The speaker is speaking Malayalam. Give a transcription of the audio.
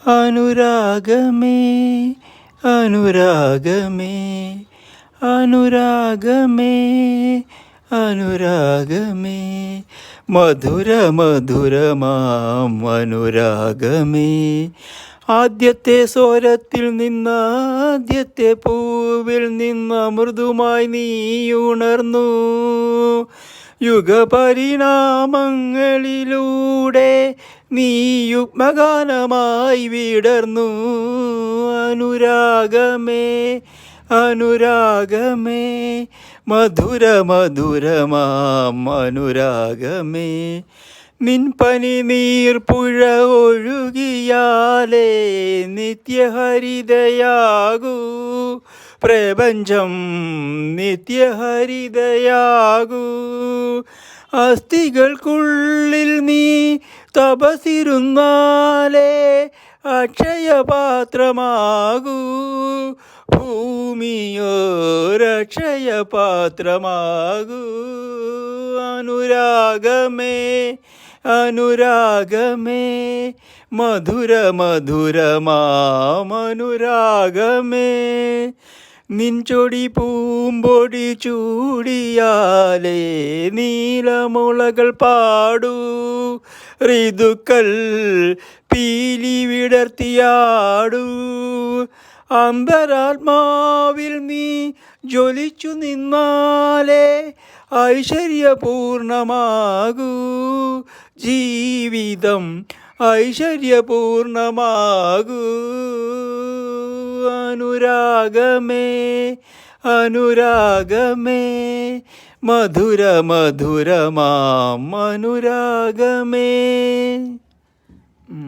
അനുരാഗമേ അനുരാഗമേ അനുരാഗമേ അനുരാഗമേ മധുര മധുരമാം അനുരാഗമേ ആദ്യത്തെ സ്വരത്തിൽ നിന്ന് ആദ്യത്തെ പൂവിൽ നിന്ന് മൃദുമായി നീ ഉണർന്നു യുഗപരിണാമങ്ങളിലൂടെ നീ യുഗ്മഗാനമായി വിടർന്നു അനുരാഗമേ അനുരാഗമേ മധുര മധുരമാം അനുരാഗമേ നിൻപനി നീർപ്പുഴ ഒഴുകിയാലേ നിത്യഹരിതയാകൂ പ്രപഞ്ചം നിത്യഹരിതയാകൂ അസ്ഥികൾക്കുള്ളിൽ നീ തപസിരുന്നാലേ അക്ഷയപാത്രമാകൂ ഭൂമിയോരക്ഷയപാത്രമാകൂ അനുരാഗമേ അനുരാഗമേ മധുര മധുരമാം അനുരാഗമേ നിൻചൊടി പൂമ്പൊടി ചൂടിയാലേ നീലമുളകൾ പാടൂ ഋതുക്കൾ പീലി വിടർത്തിയാടൂ അന്തരാത്മാവിൽ നീ ജ്വലിച്ചു നിന്നാലേ ഐശ്വര്യപൂർണമാകൂ ജീവിതം ഐശ്വര്യപൂർണമാകൂ അനുരാഗമേ അനുരാഗമേ മധുര മധുരമാം അനുരാഗമേ